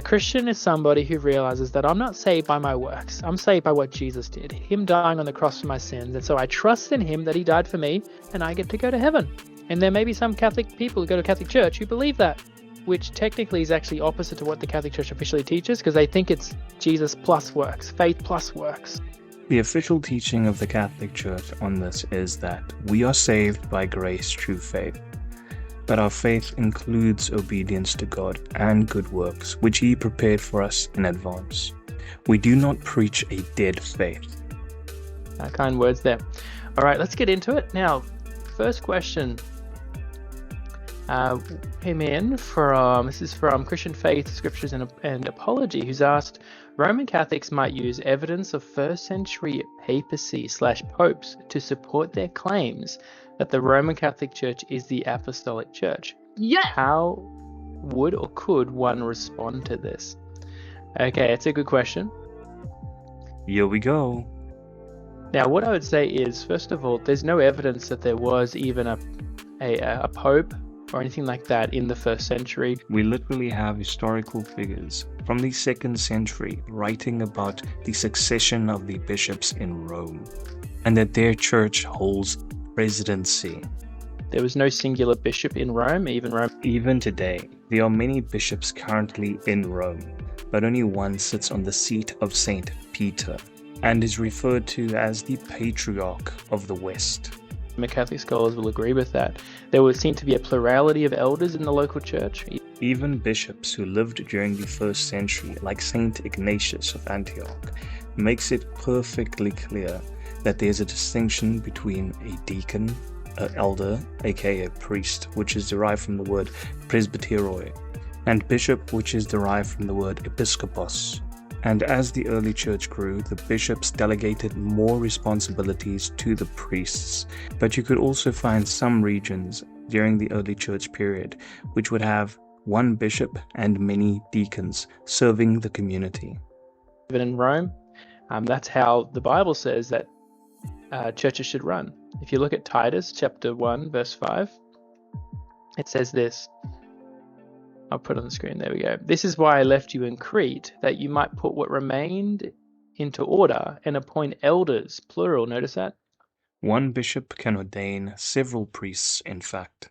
A Christian is somebody who realizes that I'm not saved by my works. I'm saved by what Jesus did, him dying on the cross for my sins. And so I trust in him that he died for me and I get to go to heaven. And there may be some Catholic people who go to Catholic Church who believe that, which technically is actually opposite to what the Catholic Church officially teaches, because they think it's Jesus plus works, faith plus works. The official teaching of the Catholic Church on this is that we are saved by grace through faith, but our faith includes obedience to God and good works, which He prepared for us in advance. We do not preach a dead faith. Kind words there. All right, let's get into it. Now, first question came in from, this is from Christian Faith, Scriptures and Apology, who's asked, Roman Catholics might use evidence of first century papacy / popes to support their claims that the Roman Catholic Church is the Apostolic Church. Yeah. How would or could one respond to this? Okay, it's a good question. Here we go. Now, what I would say is, first of all, there's no evidence that there was even a pope or anything like that in the first century. We literally have historical figures from the 2nd century writing about the succession of the bishops in Rome, and that their church holds presidency. There was no singular bishop in Rome, Even today, there are many bishops currently in Rome, but only one sits on the seat of Saint Peter and is referred to as the Patriarch of the West. Catholic scholars will agree with that. There would seem to be a plurality of elders in the local church. Even bishops who lived during the 1st century, like Saint Ignatius of Antioch, makes it perfectly clear that there's a distinction between a deacon, an elder, aka a priest, which is derived from the word presbyteroi, and bishop, which is derived from the word episkopos. And as the early church grew, the bishops delegated more responsibilities to the priests. But you could also find some regions during the early church period which would have one bishop and many deacons serving the community. Even in Rome, that's how the Bible says that churches should run. If you look at Titus chapter 1 verse 5, it says this. I'll put it on the screen. There we go. This is why I left you in Crete, that you might put what remained into order and appoint elders, plural. Notice that? One bishop can ordain several priests, in fact.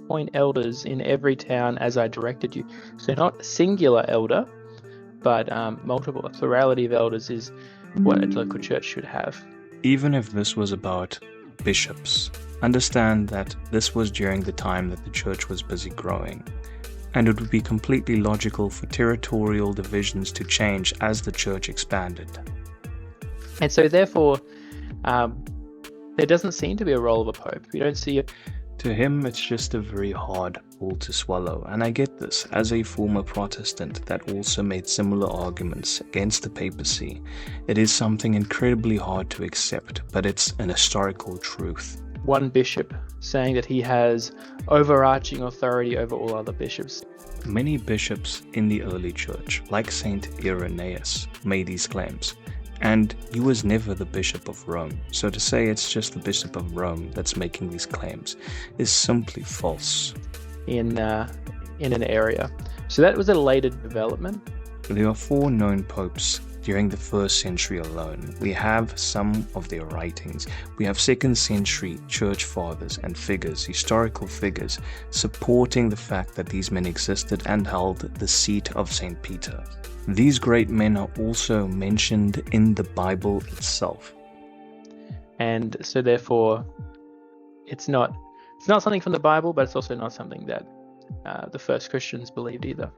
Appoint elders in every town as I directed you. So not a singular elder, but multiple. A plurality of elders is what a local church should have. Even if this was about bishops, understand that this was during the time that the church was busy growing. And it would be completely logical for territorial divisions to change as the church expanded. And so therefore, there doesn't seem to be a role of a pope. We don't see it. To him, it's just a very hard pill to swallow, and I get this. As a former Protestant that also made similar arguments against the papacy, it is something incredibly hard to accept, but it's an historical truth. One bishop saying that he has overarching authority over all other bishops. Many bishops in the early church, like Saint Irenaeus, made these claims, and he was never the bishop of Rome. So to say it's just the bishop of Rome that's making these claims is simply false. In an area. So that was a later development. There are 4 known popes during the 1st century alone. We have some of their writings. We have 2nd century church fathers and figures, historical figures, supporting the fact that these men existed and held the seat of St. Peter. These great men are also mentioned in the Bible itself. And so therefore, it's not something from the Bible, but it's also not something that the first Christians believed either.